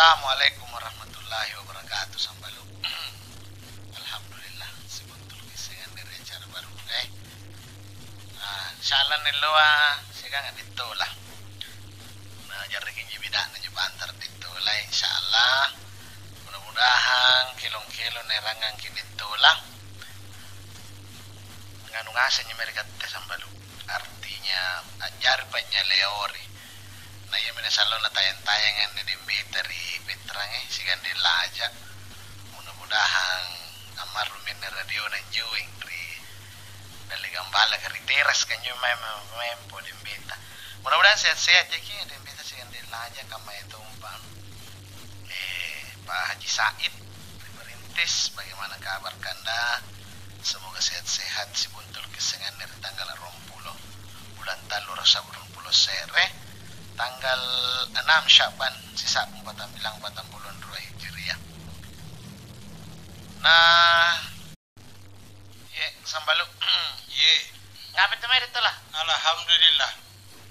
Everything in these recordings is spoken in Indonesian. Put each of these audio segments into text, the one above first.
Assalamualaikum warahmatullahi wabarakatuh sambalu. Alhamdulillah sebuntul kisengan dari acara baru insyaallah niloa sigangan ditolah. Nah jarikin jibidak na jubantar ditolah insyaallah. Mudah-mudahan kilong-kilong nerangan kini ditolah. Nganu ngasanya mereka teh sambalu. Artinya ajar banyak leori. Nah iya mina salon na tayang-tayangan na dari Petrang sigan dilaja. Mudah-mudahan amar rumin na radio na juing dari gambala kari teras kan yung may po dimbita. Mudah-mudahan sehat-sehat ya ki dimbita sigan dilaja kama itu umpam. Pak Haji Said Perintis, bagaimana kabar Kanda? Semoga sehat-sehat si buntul kesengan dari tanggal 20 bulan Talur rasa 20 sere. Tanggal 6 Syaban sisa 4 bilang 40 Hijriah. Nah, ye sambalu. Ye. Ngapit teman itu lah. Alhamdulillah.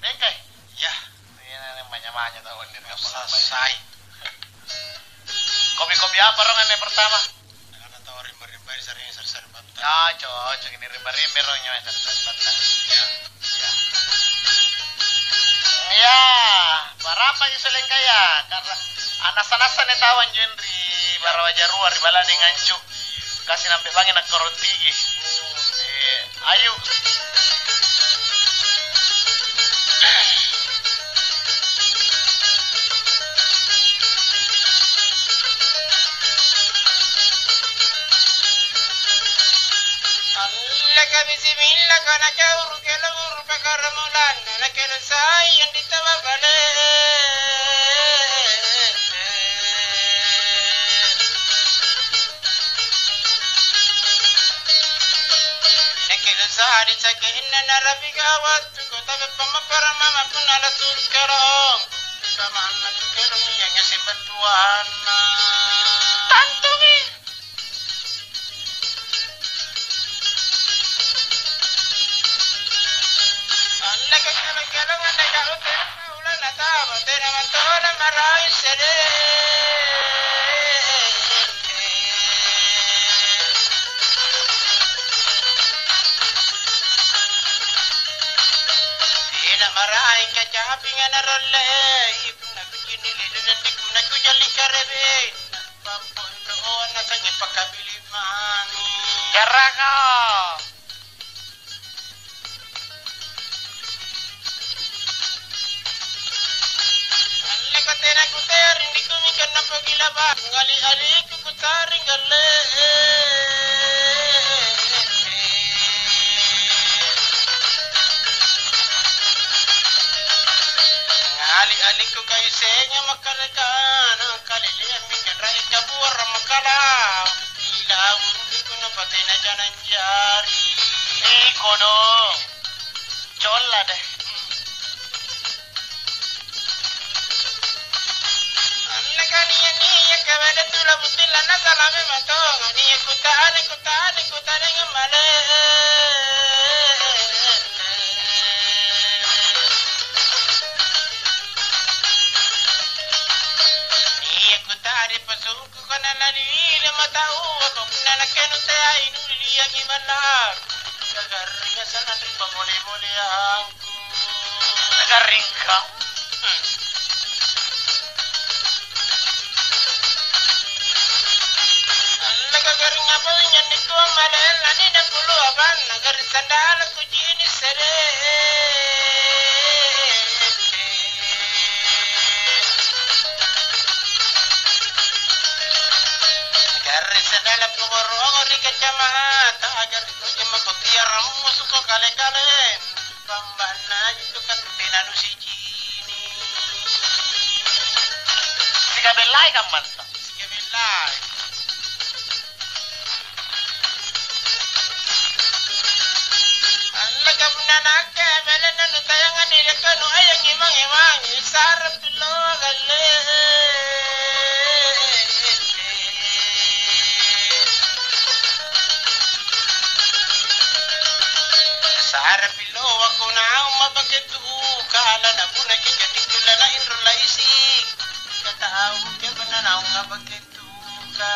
Bengkai. Ya. Ini banyak-banyak tahun ini. Selesai. Kopi-kopi apa rongan yang pertama? Karena tahu rimba-rimba ini sering sering banget. Ya, cocok ini rimba-rimba rohnya sering-sering. Ya. Ya. Ya, berapa yang seleng kaya? Karena anas-anasan yang tawan jenri barawaja ruar di balani ngancuk. Kasih nampak bangin nak koron tinggi. Ayo. Laka bismillah kana kauru kelur pakaramulan nakena sayang ditawabale. Nakena sari sakinna narabika wattu kota pamapara mama punala tuskarong kama anak kelung yang ngasih bantuan. Tantu mi. Kalau nggak ada udah ulah nata, bener betul marai sere. Ina marai kacaping anarolle, ibu nak kini lidu nanti kuna kujali karebe. Pampun doon na kanya pakabili mami. Jaraka. Tena kuteri ndikumi kana pagila ba ngali ali kutari ngale ngali ali ku kaisenya makalakana kali liam mikrai kabur makala ila kuno patena janan jari Kodo. Cola deh. Niya kabada tula butila na salame matong niya kutane ngamale niya kutare pasuku kana lalile matau ako kunana kenu te ainu liya gimalar kagaringa sana rimba boleh aku Nagaringka. Kagaring apa yang niku malela ni dah puluh aban nagar sandal kujini sere. Nagar sandal pengorong di kacamata agar kujama kotiar musuh kale-kale. Pambana itu kan tinanu si cini. Sika belai kaman. Sika belai. Nake melena no tayangan dire kanu ayang imang sarap tulo galle sarap pilo ako na mabagetu kala na puna jadi tulala inro laisi kata au ke naung nga bagituka.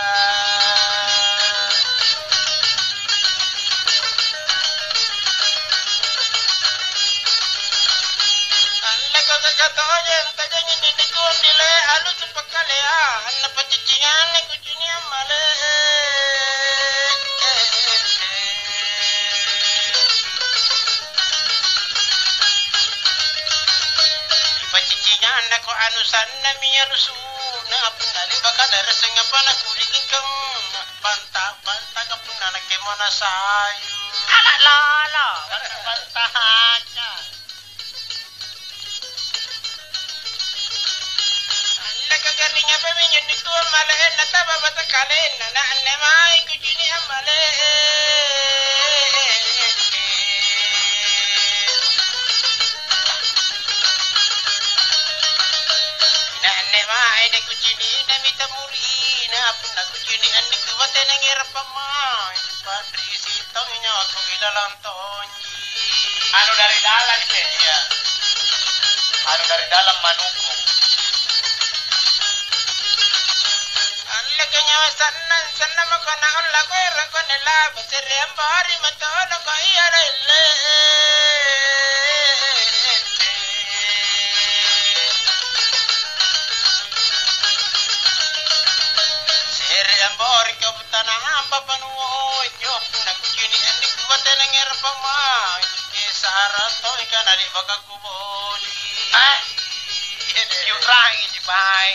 Alaga kagatoyan, taganya dinikon nila, alo sa pagkalea, na pachicingan na kuchinya male. Pachicingan na ko anusan na miya rusuna, pinali baka darasa nga pa na kuligin kang banta ka po na nagkemo na sayo. Lolo, bantahan ka. Nagkagaling nga pa minyo dito ang malain na taba batakalin na naanamay ko dyan ang naanamay na ko dyan na mitamuri na apun na ko dyan ang nagkawate ng irapamay Patrisitong inyo ako ilalang tonyi. Ano dari dalam siya? Ano dari dalam manuko? Kanya sana makanaon lagu ko nila basirem bari matolo ko iyarele sirem bari ko butana hamba panuo yo nagkini andi kuwate nang erpama isara to ikanari baka kuboli Yung rangi si Bay.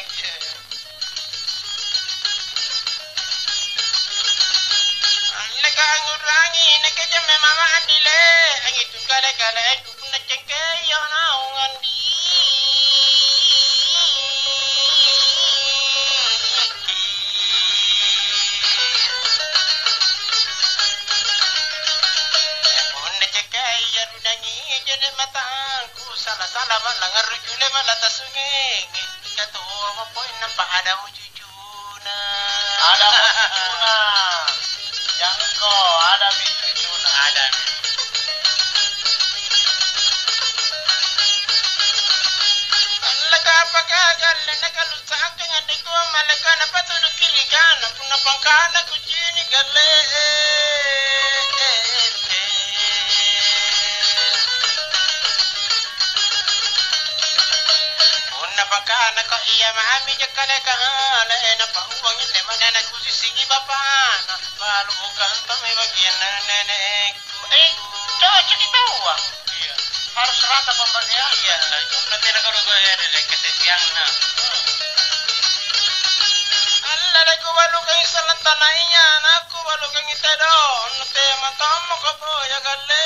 Nagkangurangi, nagkajame mama andile. Ang itong kala-kala, kung nagkakayo na ang andi. Kung nagkakayo runangi, dyan ay matangku. Sala-sala man lang arujule malatasunging. Katuwa mo po ng paada mo jujuna. Ada mo jujuna. Yang ko, ada jujuna. Ada. Pagagal na nakalusak nga di ko malaka na patulog kiligan na punapangkana ko gale punapangkana ko iya maami niya kalakahan na pauwang yun naman na nagkusisigi bapan malubukan pa may bagyan na nanek Cocok itu uang. Iya. Harus rata pembagian. iya nanti nakarugo ya kasi siyang na Allah ko walo kang isalang tanay niya ako walo kang itado ano te matamo ka po ya gale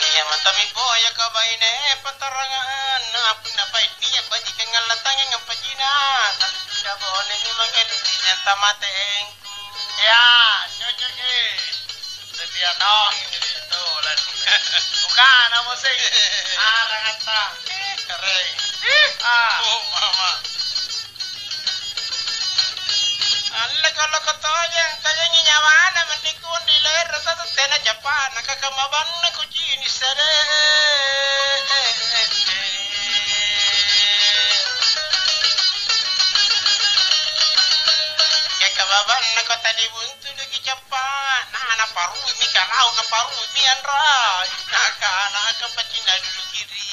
iya matami po ya kabaine patarangan apa na pait niya badi kang latang ang pajinan kabone ni mangelit ng tamateng Ya, cocok setiap tahun itu lan. Bukan nama sih. Arang kata. keren oh mama Allah kalau katoyan tayang nyawana mendikun di ler rasa tena Japan nakakamaban na kujini sare kakababan na ko tadi buntu lagi Japan na paru mi kalau na paru mi anra naka pacina dulu kiri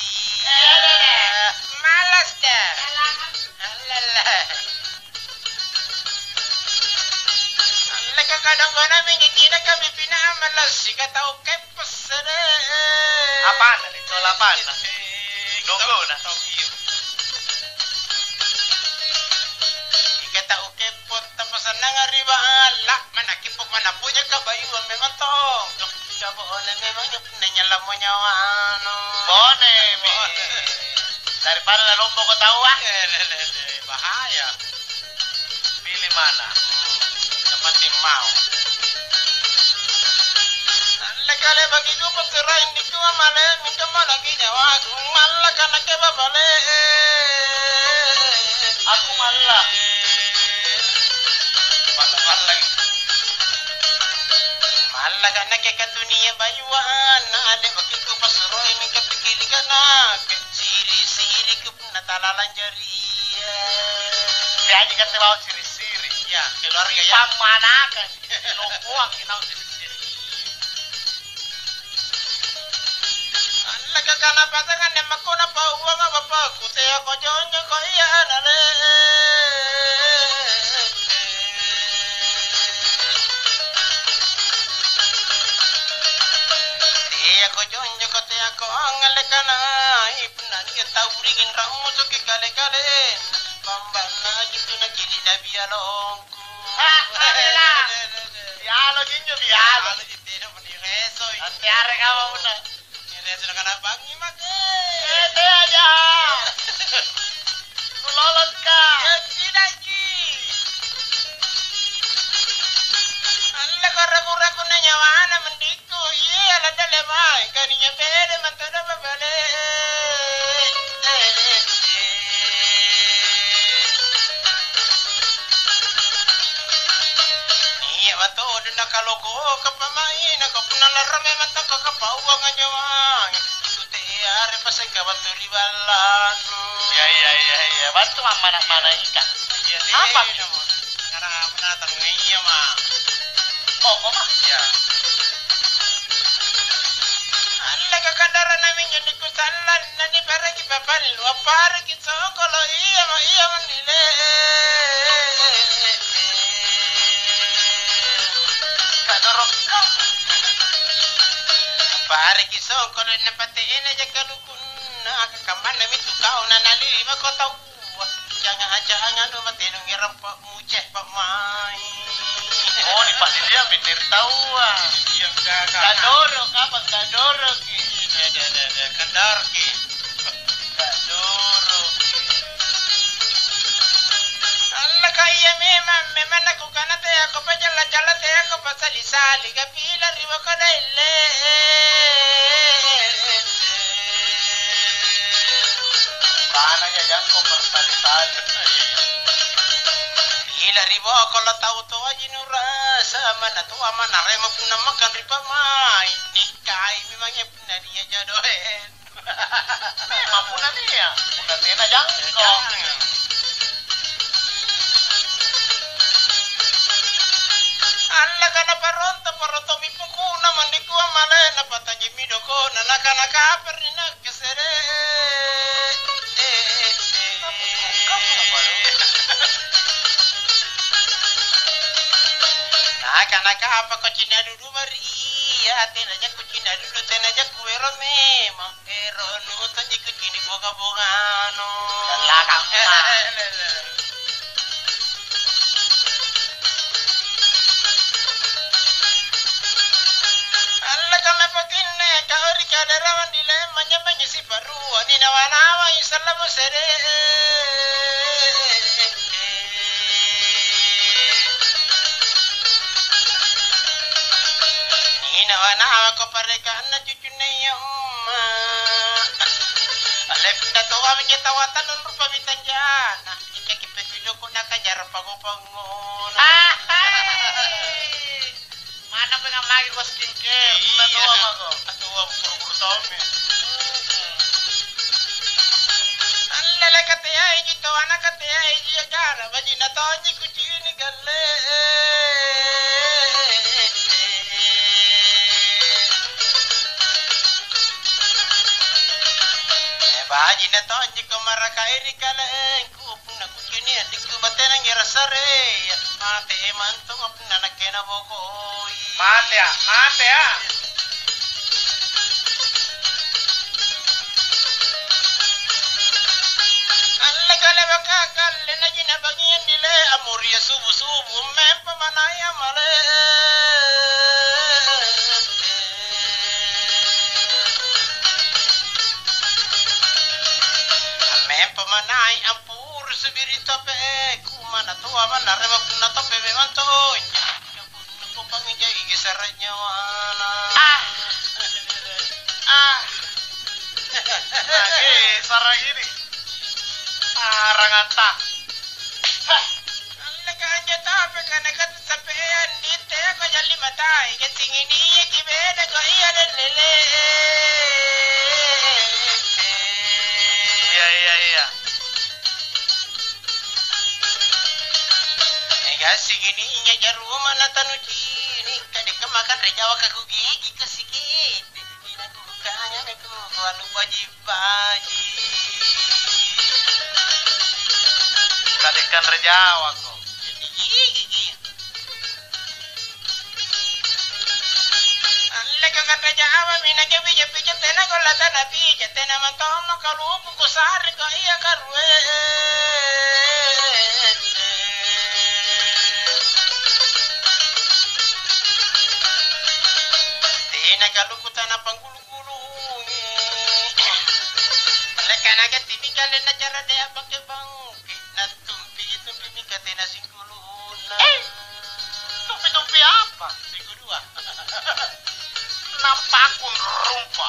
malas dah alala kadang-kadang mengikina kami pina malas sika tau kepes Apaan? Soal apaan? Logo na. Sika tau kepot tapos nang arriba ala manakipok manapunya kabayuan memang tong boleh memang nyala mo nyawa ano Boleh, daripada lombo ko tahu ah. bahaya Pilih mana? seperti mau kale bagi ko pagtira hindi ko male minta malagi nyawa mala kana ke babale Aku malah. mala kana ke katunia bayuan ale balalan jari. Dia aja kata bawa siri-siri. Ya, keluarga ya. Pamanakan. Lokuang kita siri-siri. Laga kana patangan ne makona pa uang apa ku te ko jonyo ko iya nale. Te ko jonyo ko te ko angale kana ipna ni tauringin ramu so ke kale kale pambana gitu na kili na bialongku. Bialo ginyo bialo. Gitu meni reso. Antiare kamu una. Sudah kena bangi make. Ede aja. Lolot ka. Ya tidak ji. Anda karaku-raku nanya mana mendiku. Iya ada lemai. Kaninya bede mantada babale. Iya waktu denda kalau ko kapamain ako punalarame mata ko kapauwa nga jawang. Are pasang kawan turi balan. Ya. Bantu mana ikan. Apa? Karena menatang iya mah. Oh, koma. Ya. Alla kakandara namin yun ni kusalan na ni baragi babal. Waparagi so kolo iya manile. Kadorok ka. Pare kiso kono na patiin aja kalukun na kaman na mitu kau na nalima ko tau jangan matino ngiram pa muceh pa mai. Oh, ni pasti dia bener tahu ah. Yang Kadorok apa kadorok ki. kendar ki. Kadorok. Allah kaya memang aku kana te aku pa jala te aku pa sali gapila riwa ko daile. Anaknya jangko bersali-sali. Ila ribo kalau tahu to aja nurasa mana tu mana rema puna makan riba mai nikai memangnya puna dia jodohen. Memang puna dia. Puna tena jangko. Allah kana paronto mi pukuna mandiku amale na patanya mi doko na naka perina kesere. Naka apa ko cina dulu maria tena jak ko cina dulu tena jak ko ero mema ero nu tanya ko cini boga no Laka. Allah kami pakinne kaori kadarawan dile manya si baru ani nawa isallamu sere. Nawa ko parekan na cucune yamma. Alef na to ami tawatan nun rupa bitanjana. Ika kipetujo ko nakajar pango-pangon. Mana pengen lagi kau skincare? Puna tua mako. Atua buru-buru tome. Alla kate ai jito anak kate ai jagara bajina tonji kucini galle. Baji na tonji ko marakairi kala ku puna kucini adikku batena ngira sare. Mate mantung apna nakena bokoi. Mate ya. Alla kala bakakal na jina bagian dile amuria subu mempa manaya male. Mempa manai ampur sebirita pe kumana tua mana rema puna tope memang tonya. Ko pangijay gisaranya wana. Lagi sarang ini. Rangata. Alla kanya tape kana kat sampean dite ko jali matai keting ini kibeda ko iya dan lele. Iya. ini nya jaru mana tanu cini kadek makan rejawa ka gigi ke sikit ina ku kanya aku anu baji-baji Kadekan rejawa ko. gigi Lega kan rejawa mina ke bija tena gola tana bija tena mantomo kalupu kusari ko iya karwe Nagaluku tanah panggulu-gulungi Lekana ka tibika na cara dea pakai bangki Na tumpi mika tena singkuluna Tumpi-tumpi apa? Singkulua Nampakun rumpa.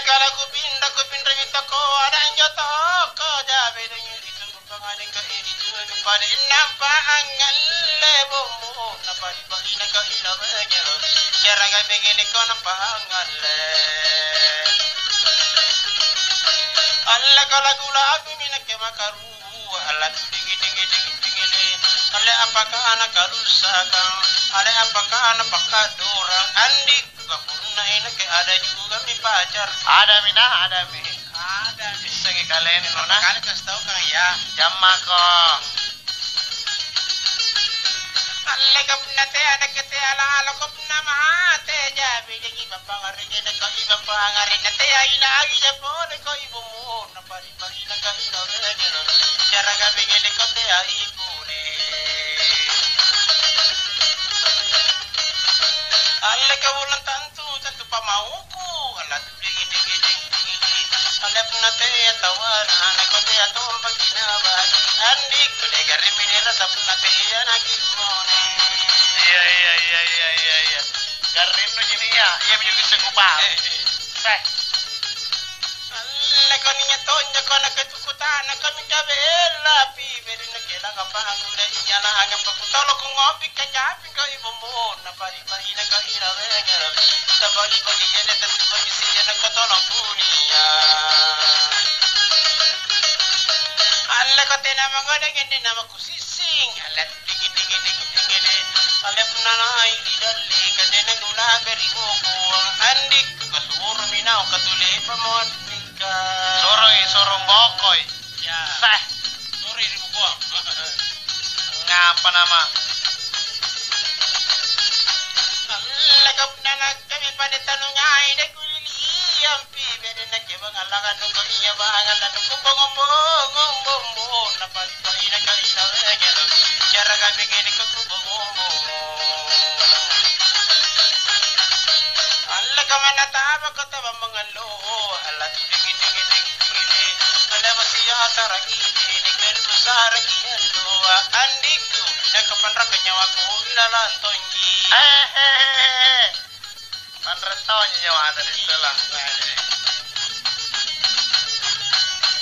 Kalau ku pindah minta ko ada yang jotok ko jabe dengan itu pangaling ka ini tuh pada nampak angan lebomo napa di bagina ka ilawanya cara ga begini ko nampak angan le Allah kalau gula aku mina ke makaru Allah digi Ale apakah anak karusakan Ale apakah anak pakadorang Andi gapuna ini ke ada juga mi pacar Ada mi. Ada Bisa kalian nona. Kali kasih tahu kan ya Jamma ko. Allah gapuna te anak ke te ala gapuna mate jabi lagi bapak ngarinya nak kau bapak ngarinya te ila lagi japon kau ibu mu napari pari nak kau ila rejero cara gabi gede kau te ibu ne Allah kabulan tentu pamauku Allah tu gede Allah puna te tawana anak kau te atom bagina bagi andik kule gari minera tapuna te anak imone Iya. Garin no jadi ya. Iya menjadi segupa. Teh. Allah kau ninya tonja kau nak ketukutan kami kabela pi beri nak kela ngapa aku le nyala angam kau tolo kau ngopi kacapi kau ibu mon napari pari nak kau ira wengar tabali kau dia le tentu bagi sih nak kau tolong dunia Allah kau tena mangada gende nama ku sising Allah digi Ale punana iri dalle kadena gula berigo andik kasur minau katule pamonika Sorong bokoy. ya Teh. sore ribu gua Ngapa nama? Allah kapnana kami pada tanungnya ide kulili ampi bedena ke bangalagan nunggu iya bangalan nunggu ngomong napa ina ka ina wege cara kami gini ke ngomong Allah kamana taba kata mangalo Allah digi Allah masih acara ini dengan besar kiando andiku nak kepanra kenyawaku ilalan tonji Panretonya nyawa dari setelah.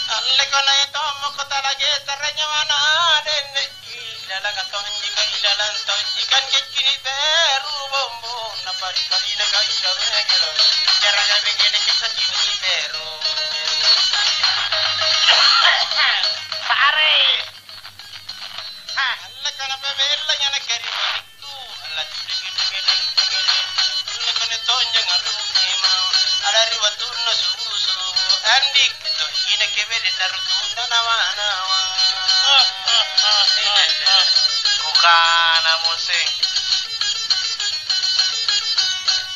Allah kona itu mau kota lagi teranya mana den ilalan tonji kan kecil baru bombo napari kali nak ilalan cara jadi begini kita ini baru Pare. Allah kona bebela nyana kari itu Allah digi Allah kona tonja ngaru memang ada riwatun susu andik to ina kebede narutu nawa Bukan musik.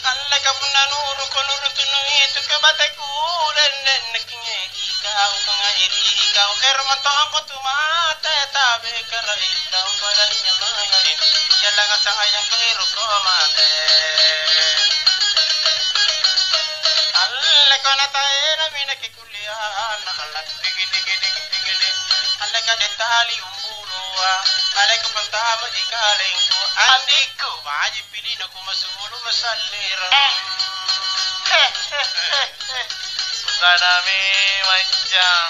Allah ka puna nuru ko nuru tunu itu ke bataku dan neknya ikau ngairi ikau ermanto aku tu mata tabe karai dam pada nyamangari yalla ga sayang kairu ko mate Allah kana taera mina ke kulian Allah digi Allah ka detali umbulua Allah ka pantama di kalengku andiku baji pilih naku masulu masalira Bukan ami macam.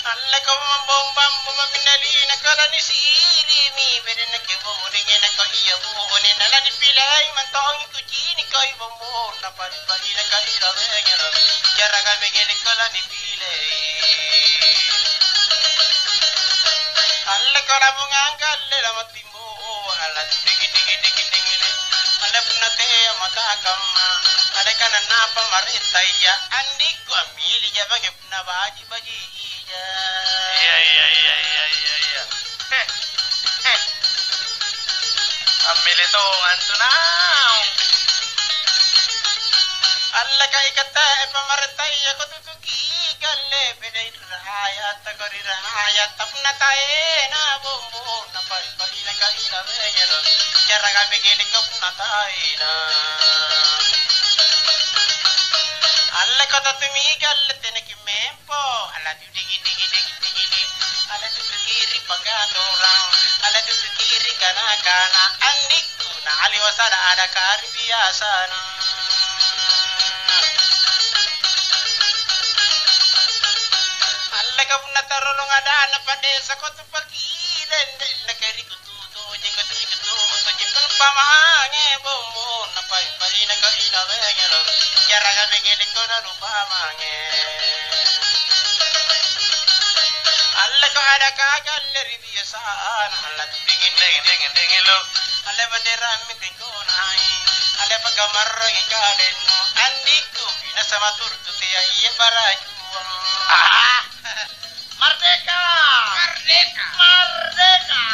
Allah ka mambombam bumaminali nakala ni siri mi bere na ke bo ringe na ko iya bo one na la dipilai mantong ikuji ni ko ibo mo na pari pari na ka ira vengero jara ga begene ko la dipilai alle ko la bunga alle la matimbo alla digi digi digi digi alle punate mata kamma alle kana na pa marita ya andi ko amili ja bage na baji baji ja iya amili to antuna alla kai kata pa marita ya ko tuki galle bede raya takori raya tapna tae na bombo na pai pai na kai na vegero jara ga begene ko na tae na alla kata tumi galle teneki mempo alla digi digi digi digi alla tukiri pangatorang alla tukiri kana kana andiku na ali wasada ada kari biasa na alla kapna tarolong ada na padesa ko tu pagi den na kari kutu to jeng kutu to jipal pamange bombo na pai pai na kai na vegero jara ga begene ko na rupa mange alla ko ada ka galle ribiasa alla dingin dingin dingin lo alla bandera mi ko nai alla pagamar ngi kaden andiku ina sama turtu te iya baraju merdeka merdeka merdeka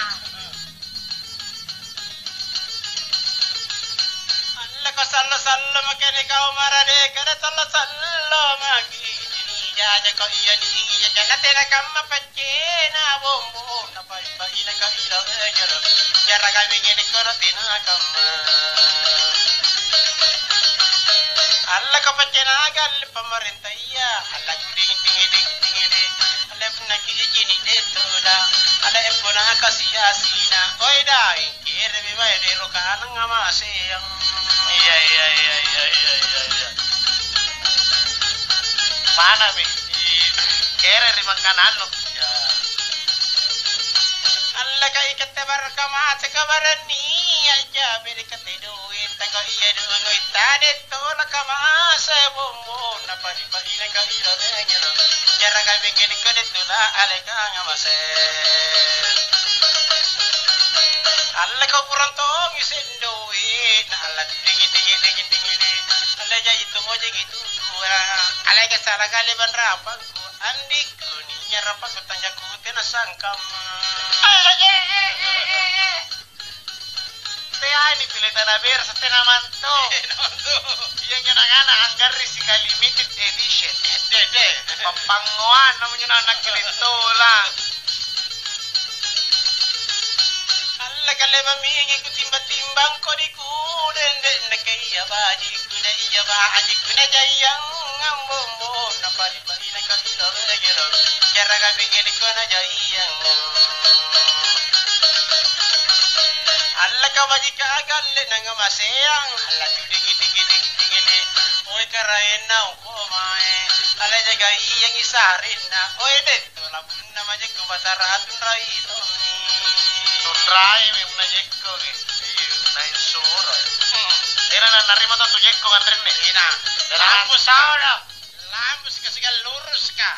alla ko sallo makane ka marade kada sallo magi ni jaja ko iya ni iya janate na kamma paccena bombo na pai pai na ka ira vegero jara ga begene ko tina kamma alla ko paccena gal pamarentaya alla gudi ding alla na kiji ni detola alla empona kasiyasina oida kere be mai de rokana ngama seyang iya mana mi kere di makanan lo ya alla kai kete barkama te kabarani aja bere kete do tanga iya do ngoi tade to la kama se bombo na pari pari na ka ira vengero jara ga begene kode tula ale ka ngama se alla ko puranto ngisendo na alla dingi alla jai to moje gitu alla ke sala gale bandra pangku andiku ni nyara pangku tanya ku tena sangkam ni pilih ber sa tenamanto yang nyanangana anggar risika limited edition dede papanguan namanya anak kilitola alla kale mamingi kutimbang ko di kuden na kaya baji kuda iya baji kuda jayang ngombo na pali pali na kabila vegero jara ga bingeni ko na jayang alla ka baji ka galle nang maseyang alla tudingi dingi oy karaena ko mae alla jaga iyang isarin na oy detto la bunna maje ko bataratun rai to tunrai mi una jekko ni na insuro era na narima to jekko ngandren ni ina lampu sauna lambus ka sigal lurus ka